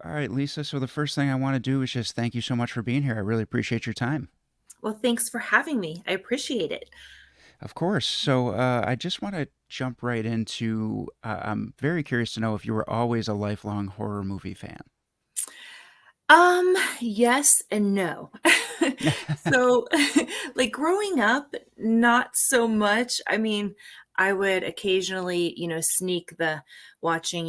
All right, Lisa. So the first thing I want to do is just thank you so much for being here. I really appreciate your time. Well, thanks for having me. I appreciate it. Of course. So I just want to jump right into. I'm very curious to know if you were always a lifelong horror movie fan. Yes and no. So, like growing up, not so much. I mean, I would occasionally, sneak the watching,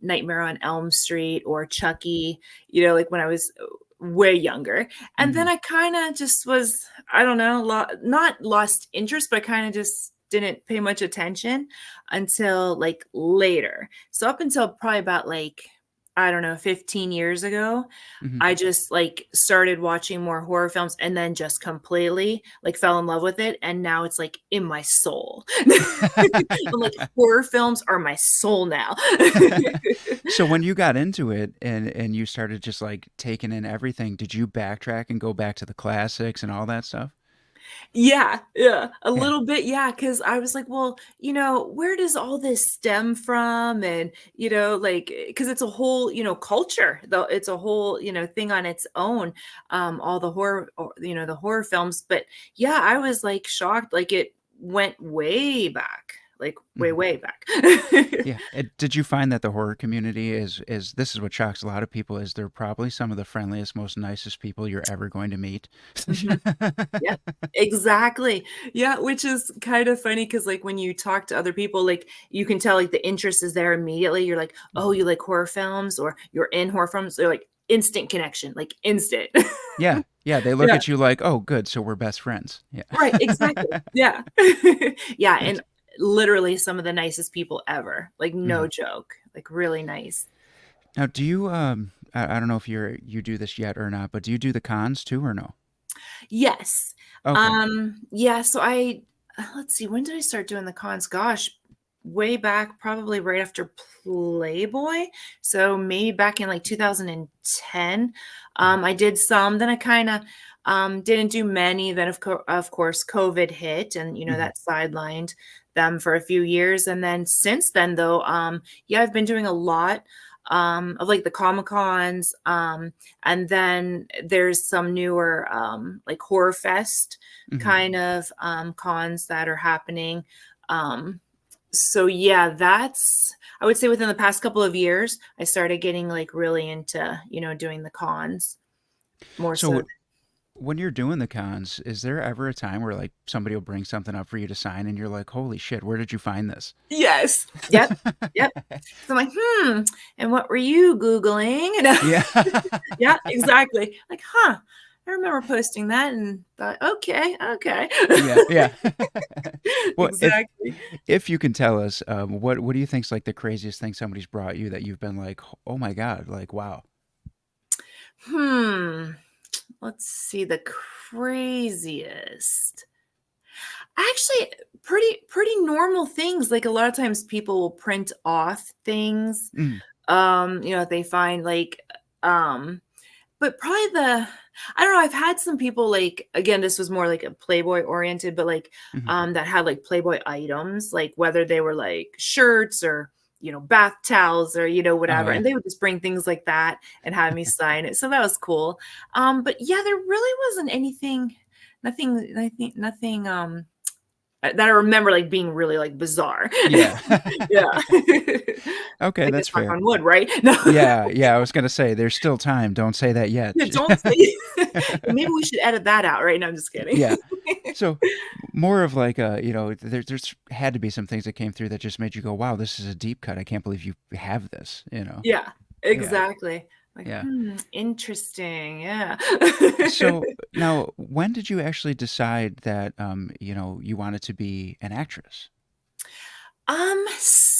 Nightmare on Elm Street or Chucky, like when I was way younger. And then Hmm. I kind of just was, I don't know, not lost interest, but I kind of just didn't pay much attention until like later. So up until probably about like, I don't know, 15 years ago, Hmm. I just like started watching more horror films and then just completely like fell in love with it. And now it's like in my soul. I'm like, horror films are my soul now. So when you got into it and you started just like taking in everything, did you backtrack and go back to the classics and all that stuff? Yeah, yeah, a Yeah. little bit, yeah, because I was like, "Well, where does all this stem from?" And, like, because it's a whole, culture, though it's a whole, thing on its own, all the horror or, the horror films, but, yeah, I was, like, shocked, like, it went way back, like, way, Mhm. way back. Yeah. Did you find that the horror community is this is what shocks a lot of people is they're probably some of the friendliest, most nicest people you're ever going to meet. Mhm. Yep, exactly. Yeah, which is kind of funny because, like, when you talk to other people, like, you can tell, like, the interest is there immediately. You're like, "Oh, Mhm. you like horror films?" Or, "You're in horror films?" They're like, instant connection, like, instant. Yeah. Yeah, they look Yeah, at you like, "Oh, good, so we're best friends." Yeah. right, exactly. Yeah. Yeah, That's and literally some of the nicest people ever, like, no mhm. joke, like, really nice. Now, do you I don't know if you do this yet or not, but do you do the cons too or no? Yes. Okay. Yeah, so let's see, when did I start doing the cons? Gosh, way back, probably right after Playboy. So maybe back in like 2010. Mhm. I did some, then I kind of didn't do many. Then of course COVID hit and Mhm. that sidelined them for a few years. And then since then though, yeah, I've been doing a lot of like the Comic Cons. And then there's some newer, like Horror Fest Mhm. kind of cons that are happening. Um, so yeah, that's I would say within the past couple of years, I started getting like really into, doing the cons more so. So when you're doing the cons, is there ever a time where like somebody will bring something up for you to sign and you're like, "Holy shit, where did you find this?" Yes. Yep. Yep. So I'm like, and what were you Googling? Yeah. Yeah, exactly. Like, huh, I remember posting that and thought, okay, okay. Yeah, yeah. Well, Exactly. if you can tell us, what do you think's like the craziest thing somebody's brought you that you've been like, "Oh my God," like, "Wow." Hmm. Let's see the craziest. Actually, pretty normal things. Like a lot of times people will print off things. Mm. They find like but probably I don't know, I've had some people like again, this was more like a Playboy oriented, but like Mhm. that had like Playboy items, like whether they were like shirts or bath towels or Oh, whatever. yeah. And they would just bring things like that and have me sign it. So that was cool. But yeah, there really wasn't nothing that I remember like being really like bizarre. Yeah. Yeah. Okay, I guess that's knock fair. on wood, right? No. Yeah, yeah, I was gonna say, there's still time, don't say that yet. Yeah, don't say maybe we should edit that out, right? No, I'm just kidding. Yeah. So, more of like a, there's had to be some things that came through that just made you go, "Wow, this is a deep cut. I can't believe you have this," you know? Yeah, Yeah, exactly. Like, yeah. interesting, yeah. So, now when did you actually decide that, you wanted to be an actress?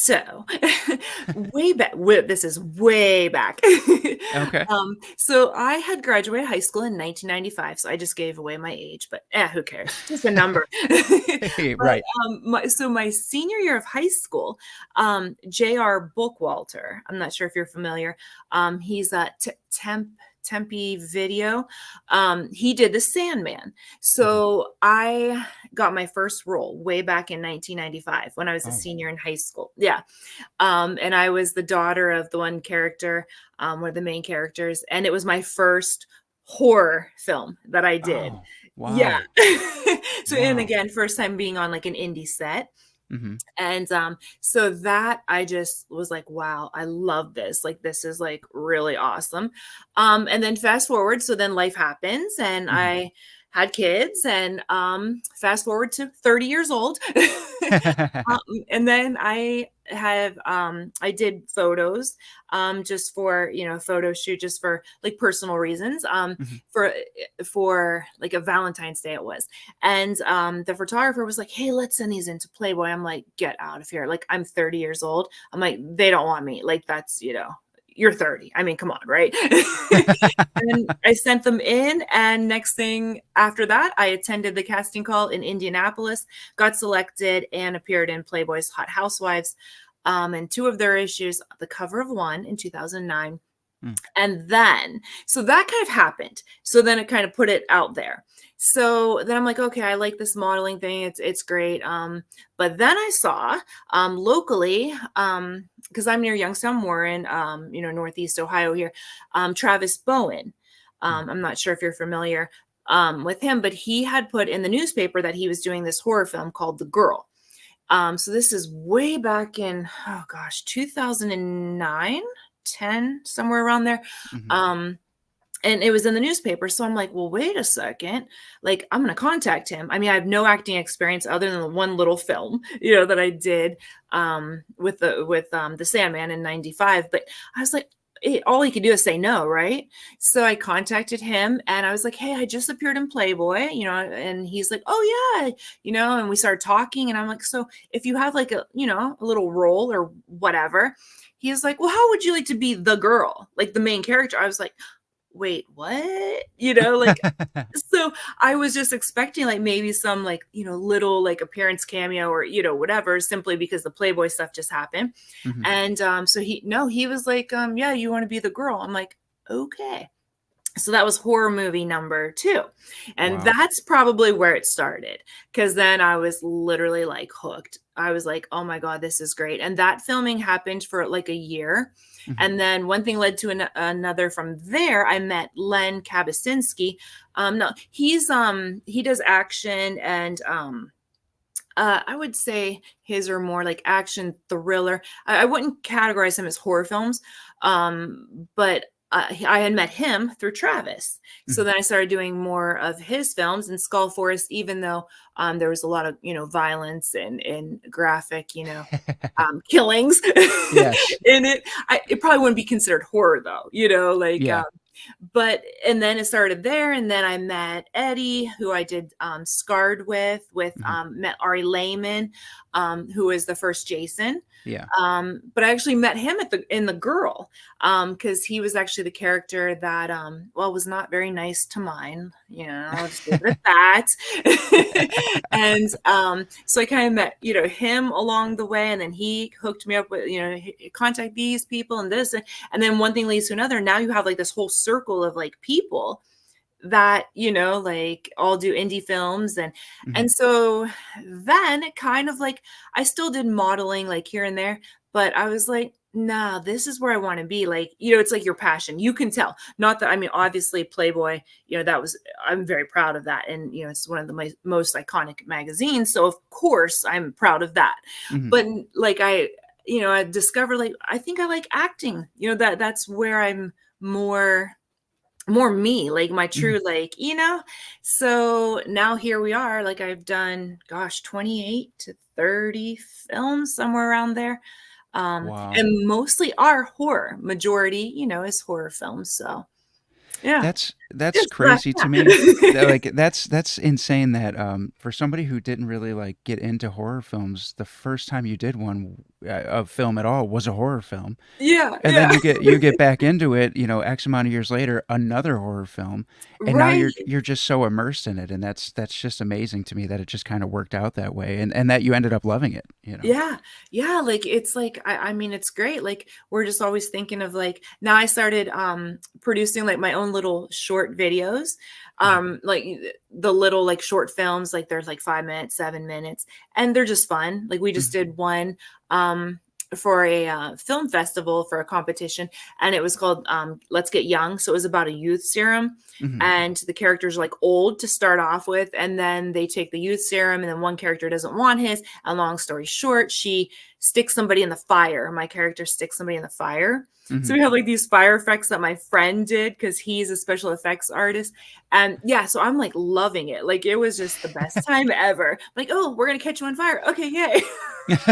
So way back, this is way back. Okay. So I had graduated high school in 1995, so I just gave away my age, but who cares? Just a number. But Right. my senior year of high school, J.R. Bookwalter, I'm not sure if you're familiar. He's a Tempe Video. He did The Sandman. Mhm. So I got my first role way back in 1995 when I was a Oh. senior in high school. Yeah. And I was the daughter of the one character, one of the main characters, and it was my first horror film that I did. Oh. Yeah. Wow. So, and Wow. again, first time being on like an indie set. Mhm. And so that I just was like, wow, I love this. Like this is like really awesome. And then fast forward, so then life happens and Mhm. I had kids and fast forward to 30 years old. Um, and then I did photos just for, photo shoot just for like personal reasons Mhm. for like a Valentine's Day it was. And the photographer was like, "Hey, let's send these into Playboy." I'm like, "Get out of here." Like I'm 30 years old. I'm like, "They don't want me." Like that's, you're 30. I mean, come on, right? And I sent them in, and next thing after that, I attended the casting call in Indianapolis, got selected, and appeared in Playboy's Hot Housewives, and two of their issues, the cover of one in 2009. Mm. And then, so that kind of happened. So then it kind of put it out there. So then I'm like, okay, I like this modeling thing. It's great. But then I saw locally, because I'm near Youngstown, Warren, Northeast Ohio here, Travis Bowen. Mm. I'm not sure if you're familiar with him, but he had put in the newspaper that he was doing this horror film called The Girl. So this is way back in, oh gosh, 2009, 10, somewhere around there. Mhm. Um, and it was in the newspaper. So I'm like, well, wait a second. Like, I'm going to contact him. I mean, I have no acting experience other than the one little film, that I did with the Sandman in 95. But I was like, all he could do is say no, right? So I contacted him and I was like, hey, I just appeared in Playboy, and he's like, oh, yeah, and we started talking. And I'm like, so if you have like a little role or whatever, he was like, well, how would you like to be the girl, like the main character? I was like, wait, what? Like, so I was just expecting like maybe some like, little like appearance cameo or, whatever, simply because the Playboy stuff just happened. Mhm. And so he was like, yeah, you want to be the girl? I'm like, okay. So that was horror movie number 2. And Wow. that's probably where it started. Cause then I was literally like hooked. I was like, oh my God, this is great. And that filming happened for like a year. Mhm. And then one thing led to another. From there, I met Len Kabasinski. No, he does action and I would say his are more like action thriller. I wouldn't categorize him as horror films, but I had met him through Travis. So Mhm. then I started doing more of his films and Skull Forest, even though there was a lot of violence and graphic killings Yes. in it. It probably wouldn't be considered horror though, like Yeah. but and then it started there, and then I met Eddie, who I did Scarred with Mhm. met Ari Lehman, who was the first Jason. Yeah. But I actually met him in the Girl, because he was actually the character that was not very nice to mine. I'll just leave it at that. And so I kind of met him along the way, and then he hooked me up with contact these people and this, and then one thing leads to another. Now you have like this whole circle of like people that like all do indie films, Mhm. and so then it kind of like I still did modeling like here and there, but I was like, nah, this is where I want to be. Like, it's like your passion, you can tell. Not that, I mean, obviously Playboy, that was, I'm very proud of that, and it's one of the most iconic magazines, so of course I'm proud of that. Mhm. But like I discovered, like, I think I like acting, that's where I'm more me, like my Mhm. true, like, so now here we are, like I've done, gosh, 28 to 30 films, somewhere around there. Wow. And mostly are horror. Majority, is horror films. So yeah, That's just crazy to me. That, yeah. like, that's insane that, for somebody who didn't really, like, get into horror films, the first time you did one, of film at all was a horror film. Yeah, And then yeah. you get back into it, X amount of years later, another horror film, and now you're Right. you're just so immersed in it, and that's just amazing to me that it just kind of worked out that way, and that you ended up loving it. Yeah. Yeah, like, it's like, I mean, it's great, like, we're just always thinking of, like now I started, producing, like, my own little short videos, Mhm, like, the little, like, short films, like, there's, like, 5 minutes, 7 minutes, and they're just fun. Like, we just mhm, did one, for a, film festival for a competition, and it was called, Let's Get Young, so it was about a youth serum, mhm, and the characters are, like, old to start off with, and then they take the youth serum, and then one character doesn't want his, and long story short, she sticks somebody in the fire. My character sticks somebody in the fire. So mhm. we have like these fire effects that my friend did because he's a special effects artist. And yeah, so I'm like loving it. Like it was just the best time ever. Like, oh, we're gonna catch you on fire. Okay, yay. That's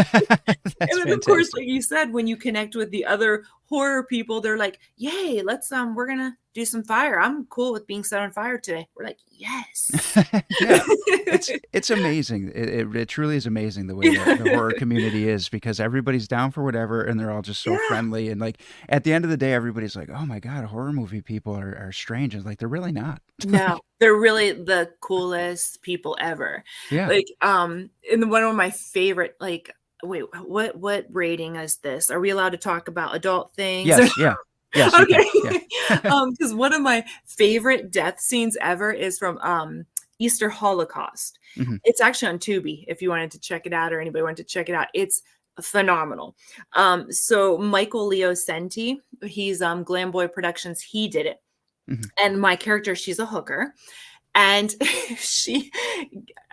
And then of course, fantastic. like you said, when you connect with the other horror people, they're like, "Yay, let's we're gonna do some fire. I'm cool with being set on fire today." We're like, "Yes." Yeah. It's amazing. It truly is amazing the way the horror community is, because everybody's down for whatever, and they're all just so Yeah. friendly, and like at the end of the day everybody's like, "Oh my god, horror movie people are strange." And like they're really not. No, they're really the coolest people ever. Yeah. Like, and one of my favorite, like, wait, what rating is this? Are we allowed to talk about adult things? Yes, yeah. Yes, you can. Okay. Yeah. Because one of my favorite death scenes ever is from, Easter Holocaust. Mhm, It's actually on Tubi if you wanted to check it out or anybody wanted to check it out. It's phenomenal. So Michael Leo Senti, he's, Glam Boy Productions, he did it. mhm. And my character, she's a hooker, and she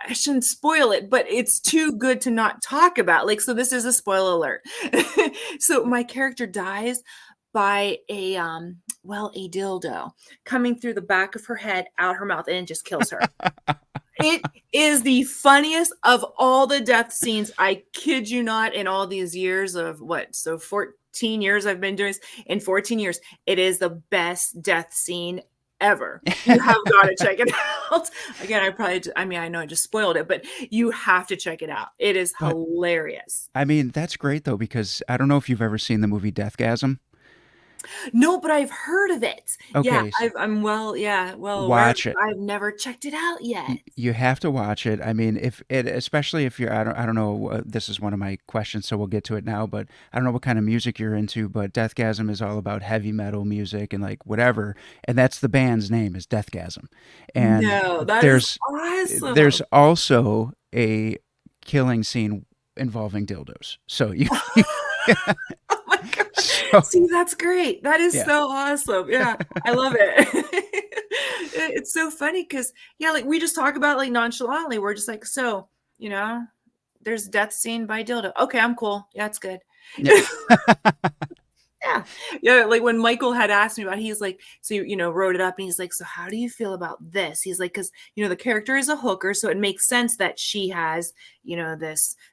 I shouldn't spoil it, but it's too good to not talk about. Like, so this is a spoiler alert. So my character dies by a well, a dildo coming through the back of her head, out her mouth, and it just kills her. It is the funniest of all the death scenes. I kid you not, in all these years of what? So 14 years I've been doing this. In 14 years, it is the best death scene ever. You have got to check it out. Again, I mean, I know I just spoiled it, but you have to check it out. It is But hilarious. I mean, that's great though, because I don't know if you've ever seen the movie Deathgasm. No, but I've heard of it. Yeah, Okay, I'm well, yeah, well aware. watch it. I've never checked it out yet. You have to watch it. I mean, if it, especially if you're, I don't know. This is one of my questions, so we'll get to it now. But I don't know what kind of music you're into. But Deathgasm is all about heavy metal music and like whatever, and that's the band's name is Deathgasm. And No, that is there's awesome. there's also a killing scene involving dildos. So you Oh my god. so See, that's great. That is yeah. so awesome. Yeah, I love it. It's so funny because yeah, like, we just talk about it, like, nonchalantly. We're just like, "So, you know, there's a death scene by dildo. Okay, I'm cool. Yeah, it's good." Yeah. Yeah. Yeah, like, when Michael had asked me about it, he's like, so, wrote it up, and he's like, "So how do you feel about this?" He's like, "'Cause, the character is a hooker, so it makes sense that she has,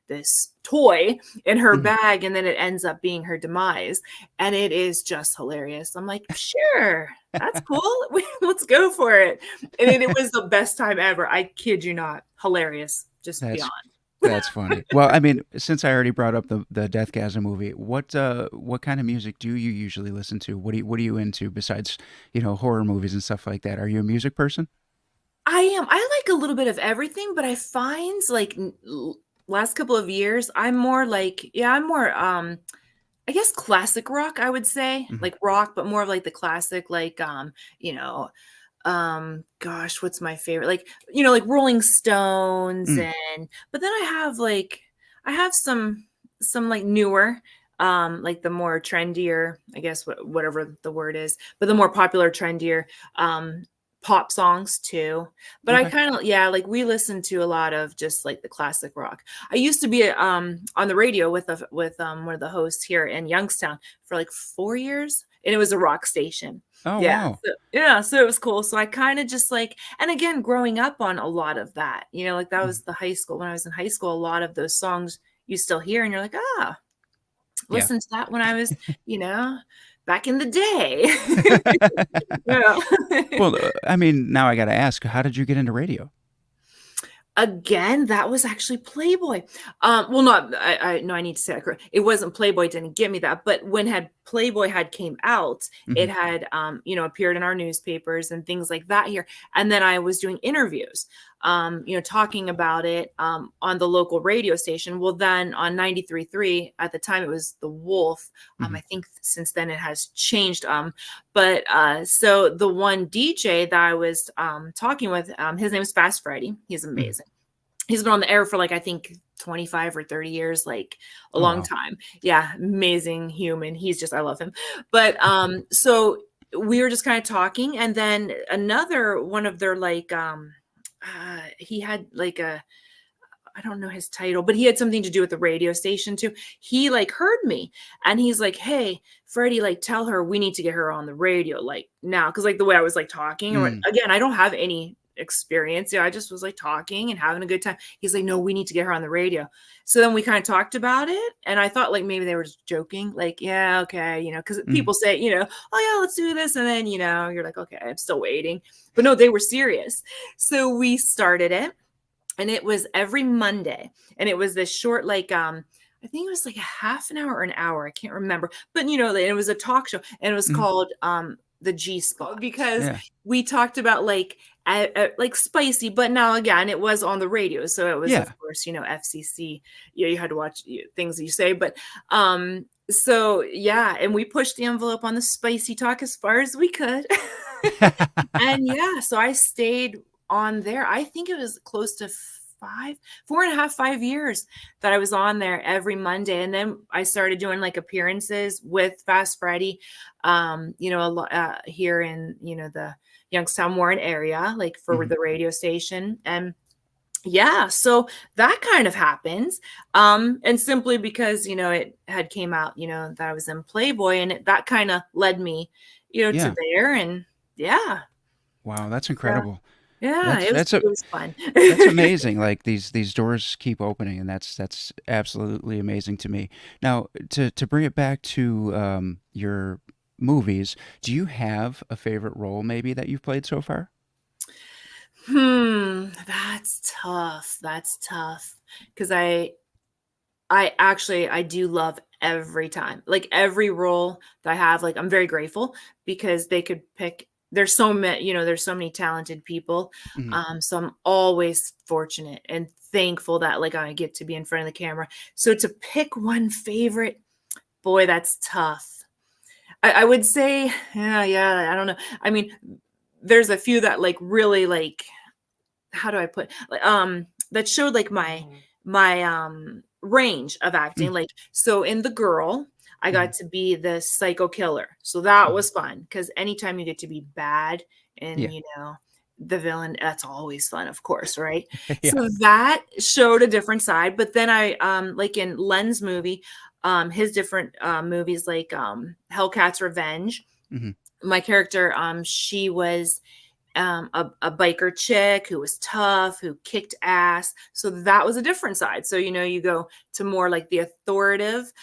this toy in her Mhm. bag, and then it ends up being her demise." And it is just hilarious. I'm like, "Sure, that's cool. Let's go for it." And then it was the best time ever. I kid you not. Hilarious. Just That's beyond. That's funny. Well, I mean, since I already brought up the Deathgasm movie, what kind of music do you usually listen to? What are you into besides, horror movies and stuff like that? Are you a music person? I am. I like a little bit of everything, but I find like last couple of years, I'm more like, yeah, I'm more, I guess classic rock, I would say, Mhm. like rock, but more of like the classic, like, gosh, what's my favorite? Like, like Rolling Stones, Mm, but then I have some like newer, like the more trendier, I guess, whatever the word is, but the more popular, trendier, um, pop songs too. But I okay. kind of, yeah, like we listen to a lot of just like the classic rock. I used to be on the radio with one of the hosts here in Youngstown for like 4 years, and it was a rock station. Oh Yeah, wow. yeah, so it was cool. So I kind of just like, and again, growing up on a lot of that, like that Mhm. was the high school. When I was in high school, a lot of those songs you still hear, and you're like, ah, Yeah. listen to that when I was, back in the day. Yeah. Well, I mean, now I got to ask, how did you get into radio? Again, that was actually Playboy. Well, not I no, I need to say that correct. It wasn't Playboy, didn't get me that, but when had Playboy had came out, Hmm. it had, appeared in our newspapers and things like that here, and then I was doing interviews, talking about it, on the local radio station. Well, then on 93.3, at the time, it was The Wolf. Hmm. I think since then it has changed, so the one DJ that I was, talking with, his name is Fast Freddy. He's Hmm. amazing. He's been on the air for like I think 25 or 30 years, like a Oh long wow. time. Yeah, amazing human. He's just I love him. But so we were just kind of talking and then another one of their like he had like a I don't know his title, but he had something to do with the radio station too. He like heard me and he's like, "Hey, Freddie, like tell her we need to get her on the radio like now." Cause like the way I was like talking, or Mm. again, I don't have any experience. Yeah, I just was like talking and having a good time. He's like, "No, we need to get her on the radio." So then we kind of talked about it. And I thought like maybe they were just joking, like, yeah, okay, because Mm. people say, oh yeah, let's do this. And then, you're like, okay, I'm still waiting. But no, they were serious. So we started it and it was every Monday, and it was this short, like, I think it was like a half an hour or an hour. I can't remember, but it was a talk show, and it was Mhm. called the G Spot because Yeah. we talked about like spicy, but now again, it was on the radio, so it was of Yeah. course FCC. You had to watch things that you say, but so yeah, and we pushed the envelope on the spicy talk as far as we could. And yeah, so I stayed on there. I think it was close to 4.5, 5 years that I was on there every Monday. And then I started doing like appearances with Fast Freddy, a lot here in, the Youngstown Warren area, like for Mhm. the radio station. And yeah, so that kind of happens. And simply because, it had came out, that I was in Playboy and that kind of led me, to Yeah. there. And yeah, Wow, that's so incredible. yeah, That's it was that's a it was fun. that's amazing. Like these doors keep opening, and that's absolutely amazing to me. Now, to bring it back to your movies, do you have a favorite role maybe that you've played so far? That's tough. That's tough. Because I actually I do love every time. Like every role that I have, like I'm very grateful because they could pick there's so many talented people. Mhm. So I'm always fortunate and thankful that like I get to be in front of the camera. So to pick one favorite, boy, that's tough. I would say, yeah, I don't know. I mean, there's a few that like really like how do I put like that showed like my range of acting. Mm. Like so in The Girl, I got Mhm. to be the psycho killer. So that Mhm. was fun because anytime you get to be bad and Yeah. the villain, that's always fun, of course, right? Yeah. So that showed a different side. But then I like in Len's movie, his different movies like Hellcat's Revenge, Mhm. my character, she was a biker chick who was tough, who kicked ass. So that was a different side. So, you go to more like the authoritative,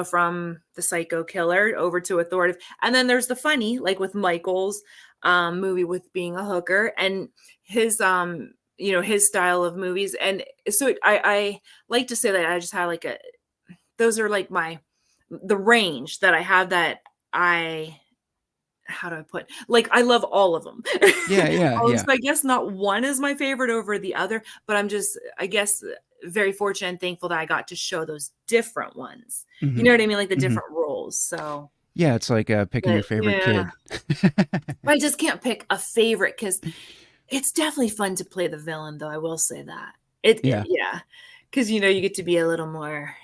from the psycho killer over to authoritative. And then there's the funny, like with Michael's movie with being a hooker and his, his style of movies. And so I like to say that I just have like those are like the range that I have that I how do I put like, I love all of them. Yeah, yeah, So yeah. I guess not one is my favorite over the other, but I'm just, I guess, very fortunate and thankful that I got to show those different ones. You Mhm. know what I mean? Like the Mhm. different roles. So, Yeah, it's like, picking but your favorite yeah, kid. but I just can't pick a favorite because it's definitely fun to play the villain, though. I will say that. Yeah. Yeah, because you get to be a little more,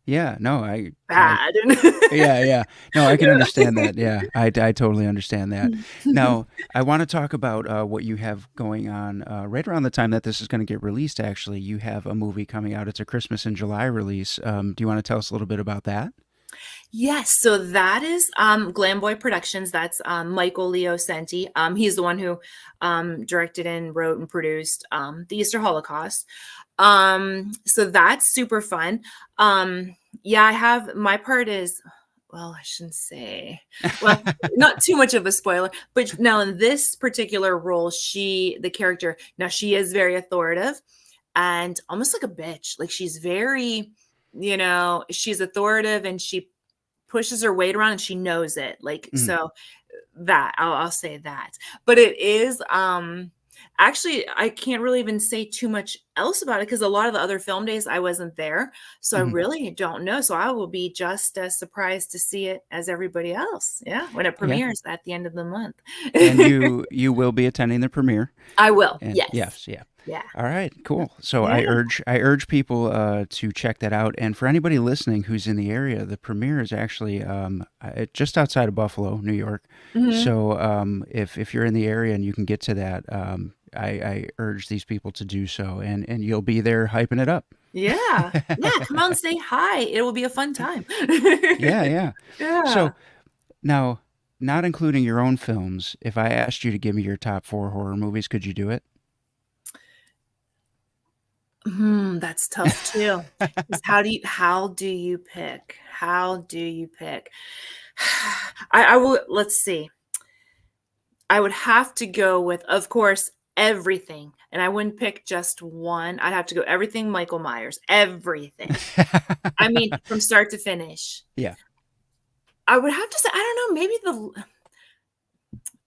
Yeah, no, I bad and yeah, yeah. No, I can understand that. Yeah, I totally understand that. Now, I want to talk about what you have going on right around the time that this is going to get released. Actually, you have a movie coming out. It's a Christmas in July release. Do you want to tell us a little bit about that? Yes, so that is Glamboy Productions. That's Michael Leo Senti. He's the one who directed and wrote and produced the Easter Holocaust. So that's super fun. Yeah, I have my part is well, I shouldn't say, well, not too much of a spoiler, but now in this particular role, the character, now she is very authoritative and almost like a bitch. Like she's very, she's authoritative and she pushes her weight around and she knows it. Like, Mhm. so that I'll say that. But it is actually I can't really even say too much else about it because a lot of the other film days I wasn't there. So I Mhm. really don't know. So I will be just as surprised to see it as everybody else. Yeah, when it Yeah. premieres at the end of the month. And you will be attending the premiere. I will. And Yes. yes, yeah. Yeah. All right, cool. So Yeah. I urge people to check that out. And for anybody listening who's in the area, the premiere is actually just outside of Buffalo, New York. Mhm. So if you're in the area and you can get to that, I urge these people to do so, and you'll be there hyping it up. Yeah. Yeah, come out and say hi. It will be a fun time. Yeah, yeah. Yeah. So now, not including your own films, if I asked you to give me your top four horror movies, could you do it? That's tough too. 'Cause how do you pick? How do you pick? I will let's see. I would have to go with, of course, everything, and I wouldn't pick just one. I'd have to go everything Michael Myers, everything. I mean, from start to finish. Yeah. I would have to say, I don't know,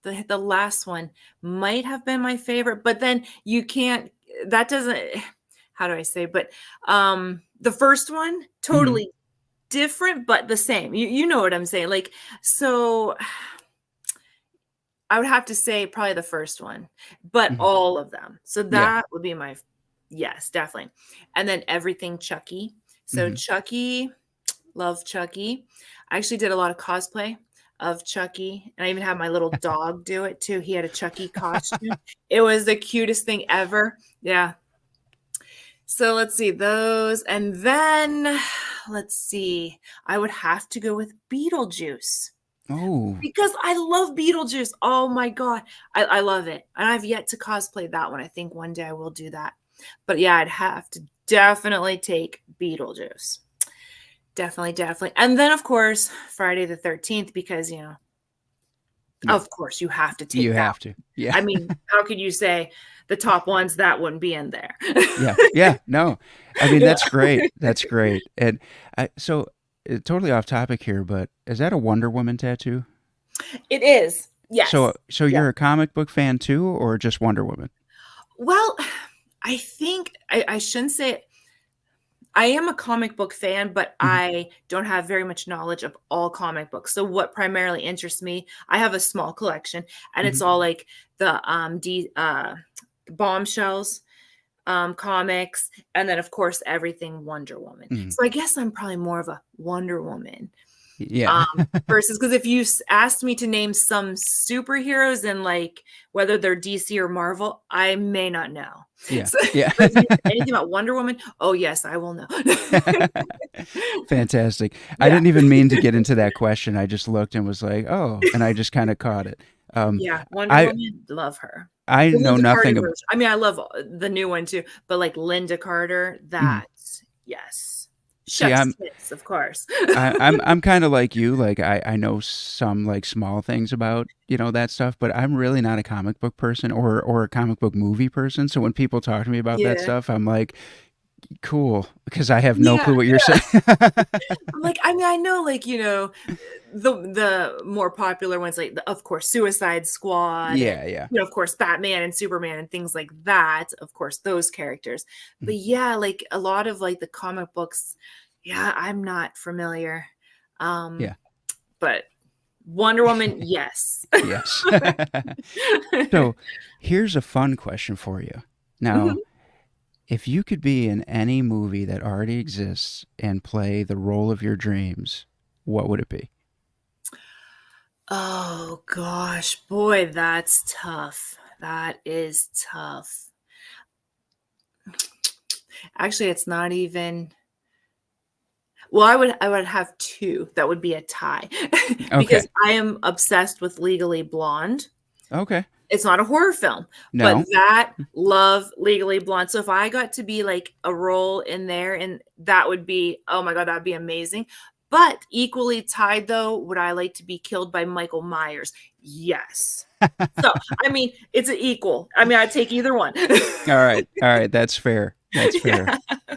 maybe the last one might have been my favorite, but then you can't that doesn't how do I say, but, the first one, Hmm. totally different, but the same. You know what I'm saying, like, so I would have to say probably the first one, but Hmm. all of them. So Yeah. that would be my yes, definitely. And then everything Chucky. So Hmm. Chucky, love Chucky. I actually did a lot of cosplay of Chucky, and I even had my little dog do it too. He had a Chucky costume. It was the cutest thing ever. Yeah. So let's see those, and then let's see. I would have to go with Beetlejuice. Oh, Because I love Beetlejuice. Oh my god. I love it. And I've yet to cosplay that one. I think one day I will do that. But yeah, I'd have to definitely take Beetlejuice. Definitely, definitely. And then of course, Friday the 13th because, yeah. of course you have to You take that. have to. Yeah. I mean, how could you say the top ones that wouldn't be in there? Yeah. Yeah. No, I mean Yeah. that's great. That's great. And so totally off topic here, but is that a Wonder Woman tattoo? It is. So Yes. so Yeah. you're a comic book fan too, or just Wonder Woman? Well, I think I shouldn't say I am a comic book fan, but Hmm. I don't have very much knowledge of all comic books. So what primarily interests me, I have a small collection and Hmm. it's all like the bombshells, comics, and then of course everything Wonder Woman. Hmm. So I guess I'm probably more of a Wonder Woman Yeah. versus because if you asked me to name some superheroes and like whether they're DC or Marvel, I may not know. Yeah. So, Yeah. but if you said anything about Wonder Woman, oh yes, I will know. Fantastic. I Yeah, didn't even mean to get into that question. I just looked and was like, "Oh," and I just kind of caught it. Um, yeah, Wonder I Woman, love her. I The know Linda Carter nothing version. I mean, I love the new one too, but like Linda Carter, mhm. that yes. See, Chef Smiths, of course. I'm kind of like you. Like I know some like small things about that stuff, but I'm really not a comic book person or a comic book movie person. So when people talk to me about that Yeah. stuff, I'm like, cool, because I have no Yeah, clue what you're saying. I'm like, I mean, I know, like, the more popular ones, like, of course, Suicide Squad and, Yeah, yeah. of course, Batman and Superman and things like that, of course, those characters. But Mhm. yeah, like, a lot of, like, the comic books, yeah, I'm not familiar. Um, Yeah. but Wonder Woman, yes. Yes. So here's a fun question for you. Now, Mhm. if you could be in any movie that already exists and play the role of your dreams, what would it be? Oh gosh, boy, that's tough. That is tough. Actually, it's not even well, I would have 2 that would be a tie because Okay. I am obsessed with Legally Blonde. Okay. It's not a horror film, but No. that love Legally Blonde. So if I got to be like a role in there and that would be oh my god, that'd be amazing. But equally tied, though, would I like to be killed by Michael Myers? Yes. So, I mean, it's an equal. I mean, I'd take either one. All right, that's fair. That's fair. Yeah.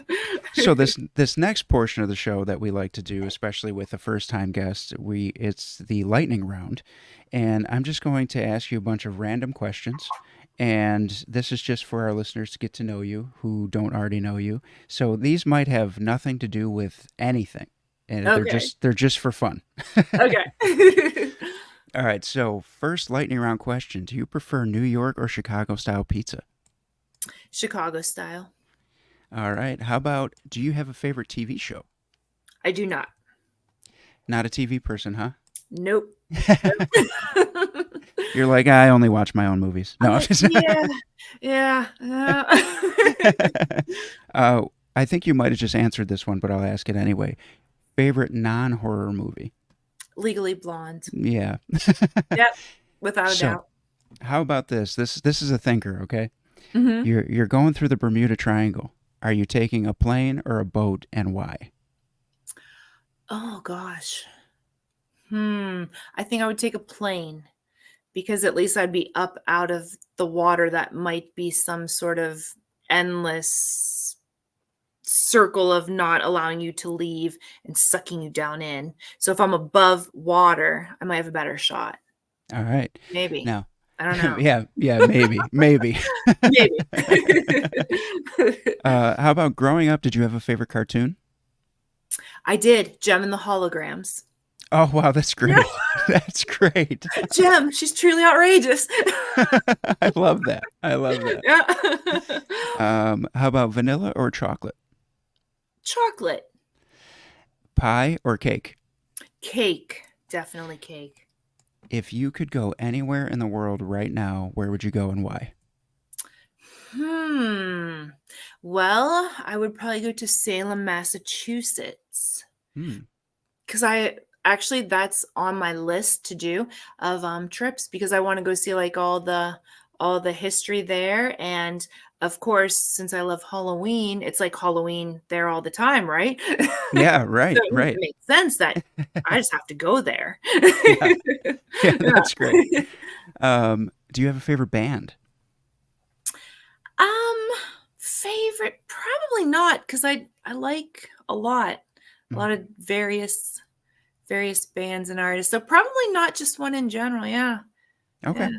So this next portion of the show that we like to do, especially with a first time guest, we it's the lightning round, and I'm just going to ask you a bunch of random questions, and this is just for our listeners to get to know you who don't already know you. So these might have nothing to do with anything, and Okay. they're just for fun. Okay. All right. So first lightning round question: do you prefer New York or Chicago style pizza? Chicago style. All right. How about do you have a favorite TV show? I do not. Not a TV person, huh? Nope. You're like, I only watch my own movies. I'm No, I'm like, just yeah, yeah. uh, I think you might have just answered this one, but I'll ask it anyway. Favorite non horror movie? Legally Blonde. Yeah. Yep, without a So, doubt. how about this? This is a thinker, okay? Hmm. You're going through the Bermuda Triangle. Are you taking a plane or a boat, and why? Oh gosh. I think I would take a plane because at least I'd be up out of the water that might be some sort of endless circle of not allowing you to leave and sucking you down in. So if I'm above water, I might have a better shot. All right. Maybe. Now, I don't know. yeah, maybe, maybe. Maybe. How about growing up? Did you have a favorite cartoon? I did. Gem and the Holograms. Oh, wow, that's Yeah. great. That's great. Gem, she's truly outrageous. I love that. I love that. Yeah. How about vanilla or chocolate? Chocolate. Pie or cake? Cake. Definitely cake. If you could go anywhere in the world right now, where would you go and why? Hmm. Well, I would probably go to Salem, Massachusetts. Hmm. Because I actually that's on my list to do of trips because I want to go see like all the history there. And of course, since I love Halloween, it's like Halloween there all the time, right? Yeah, So right, it right. makes sense that I just have to go there. Yeah, yeah, Yeah. that's great. Do you have a favorite band? Um, Favorite? Probably not, because I like a Mm, lot of various bands and artists. So probably not just one in general. Yeah. Yeah. okay.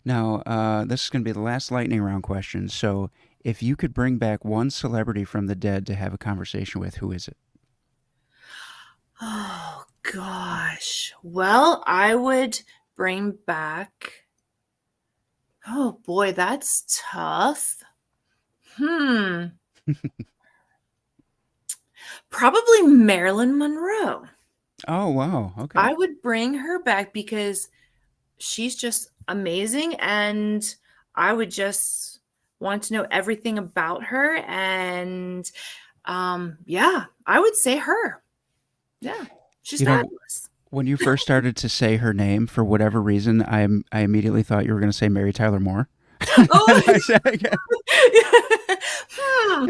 Now, this is going to be the last lightning round question. So, if you could bring back one celebrity from the dead to have a conversation with, who is it? Oh gosh. Well, I would bring back. Oh boy, that's tough. Hmm. Probably Marilyn Monroe. Oh, wow. Okay. I would bring her back because she's just amazing and I would just want to know everything about her and yeah, I would say her. Yeah. She's You know, fabulous. when you first started to say her name, for whatever reason, I immediately thought you were going to say Mary Tyler Moore. Oh, And I said, yeah. hmm.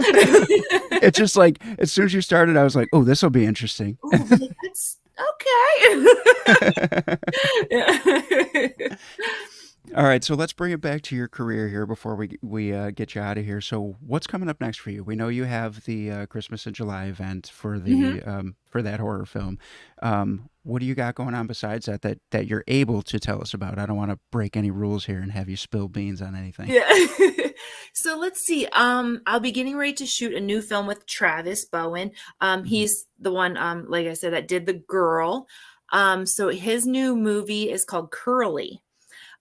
It's just like as soon as you started, I was like, "Oh, this will be interesting." Oh, well, that's okay. Yeah. All right, so let's bring it back to your career here before we get you out of here. So, what's coming up next for you? We know you have the Christmas in July event Mhm. for that horror film. What do you got going on besides that you're able to tell us about? I don't want to break any rules here and have you spill beans on anything. Yeah. So let's see. I'll be getting ready to shoot a new film with Travis Bowen. Hmm. He's the one, like I said, that did The Girl. So his new movie is called Curly.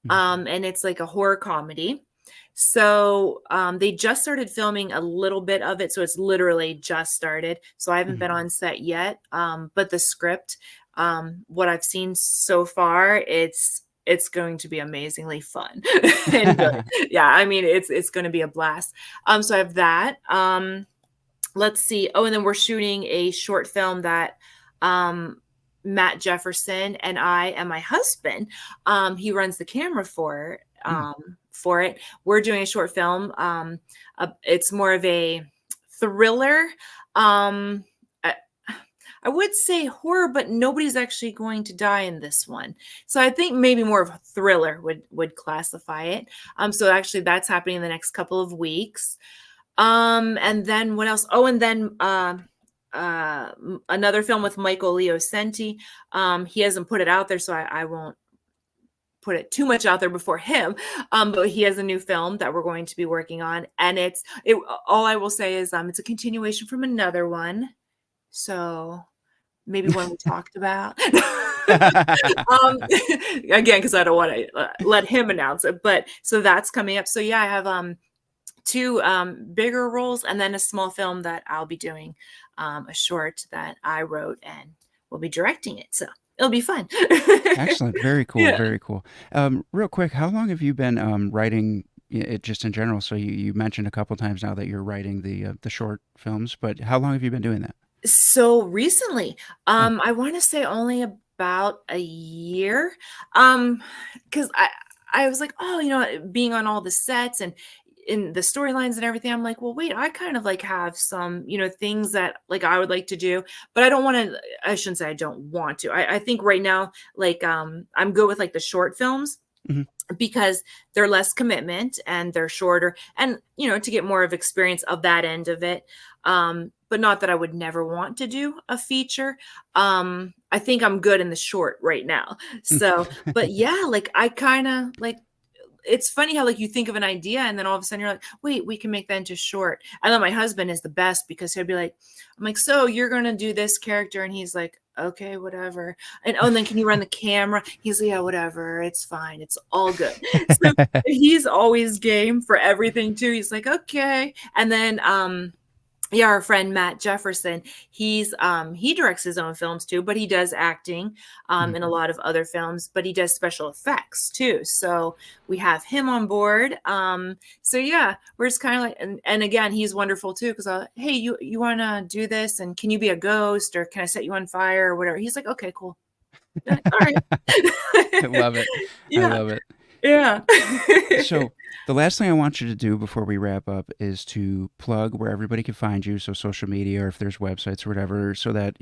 And it's like a horror comedy. So they just started filming a little bit of it. So it's literally just started. So I haven't Hmm. been on set yet. But the script, what I've seen so far, it's going to be amazingly fun and good. Yeah, I mean it's going to be a blast. So I have that. Let's see. Oh, and then we're shooting a short film that um Matt Jefferson and I and my husband, he runs the camera for it. We're doing a short film. It's more of a thriller. Um I, I would say horror, but nobody's actually going to die in this one. So I think maybe more of a thriller would classify it. So actually that's happening in the next couple of weeks. And then what else? Oh, and then another film with Michael Leosenti. He hasn't put it out there, so I won't put it too much out there before him. But he has a new film that we're going to be working on, and it. All I will say is it's a continuation from another one. So maybe one we talked about. um, Again, because I don't want to let him announce it. But so that's coming up. So yeah, I have two bigger roles and then a small film that I'll be doing, a short that I wrote and will be directing it. So it'll be fun. Excellent. Very cool. Yeah. Very cool. Real quick, how long have you been writing it just in general? So you mentioned a couple times now that you're writing the short films, but how long have you been doing that? So recently, Oh, I want to say only about a year, because I was like, oh, being on all the sets and in the storylines and everything, I'm like, well, wait, I kind of like have some, things that like I would like to do, but I don't want to. I shouldn't say I don't want to. I think right now, like, I'm good with like the short films mhm. because they're less commitment and they're shorter and to get more of experience of that end of it, but not that I would never want to do a feature. I think I'm good in the short right now. So but yeah, like I kind of like, it's funny how like you think of an idea and then all of a sudden you're like, wait, we can make that into short. And then my husband is the best because he'll be like, I'm like, so you're gonna do this character, and he's like, okay, whatever. And oh, and then can you run the camera? He's like, yeah, whatever, it's fine, it's all good. So he's always game for everything too. He's like, okay. And then yeah, our friend Matt Jefferson, he directs his own films too, but he does acting Mhm. in a lot of other films, but he does special effects too. So we have him on board. So yeah, we're just kind of like, and again, he's wonderful too because hey, you want to do this, and can you be a ghost, or can I set you on fire or whatever? He's like, okay, cool. All right. I love it. I Yeah, love it. yeah. So the last thing I want you to do before we wrap up is to plug where everybody can find you, so social media or if there's websites or whatever, so that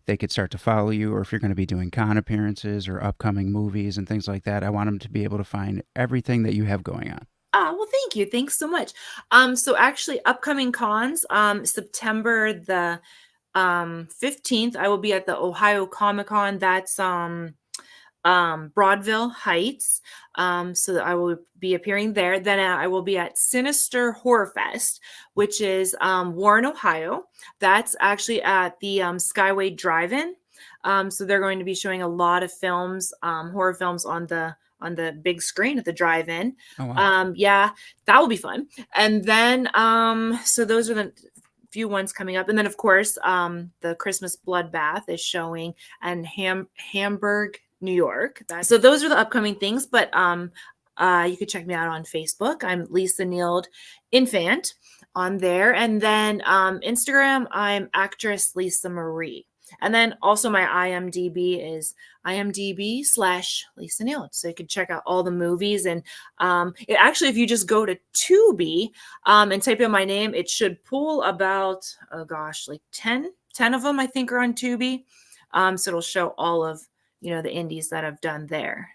they could start to follow you, or if you're going to be doing con appearances or upcoming movies and things like that. I want them to be able to find everything that you have going on. Well, thank you. Thanks so much. So actually upcoming cons, September the 15th, I will be at the Ohio Comic Con. That's Broadville Heights. So I will be appearing there. Then I will be at Sinister Horror Fest, which is Warren, Ohio. That's actually at the Skyway Drive-In. So they're going to be showing a lot of films, horror films on the big screen at the drive-in. Oh wow. Yeah, that will be fun. And then so those are the few ones coming up. And then of course, the Christmas Bloodbath is showing, and Hamburg, New York. So those are the upcoming things. But you could check me out on Facebook. I'm Lisa Neeld Infant on there. And then Instagram, I'm actress Lisa Marie. And then also my IMDb is IMDb/Lisa Neeld. So you can check out all the movies. And actually, if you just go to Tubi and type in my name, it should pull about, oh gosh, like 10 of them, I think, are on Tubi. So it'll show all of, the indies that I've done there.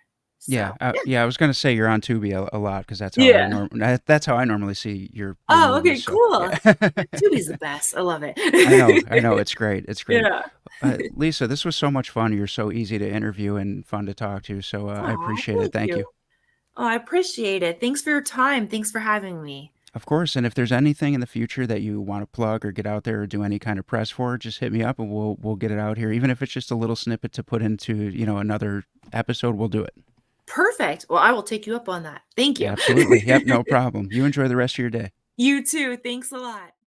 Yeah, So yeah. I was gonna say you're on Tubi a lot because yeah. that's how I normally see your Oh, movies. okay, So cool. yeah, Tubi's the best. I love it. I know, it's great, it's great. Yeah. Lisa, this was so much fun. You're so easy to interview and fun to talk to. So I Oh, appreciate it. thank Thank you. you. Oh, I appreciate it. Thanks for your time. Thanks for having me. Of course, and if there's anything in the future that you want to plug or get out there or do any kind of press for, just hit me up and we'll get it out here. Even if it's just a little snippet to put into another episode, we'll do it. Perfect. Well, I will take you up on that. Thank you. Absolutely. Yep. No problem. You enjoy the rest of your day. You too. Thanks a lot.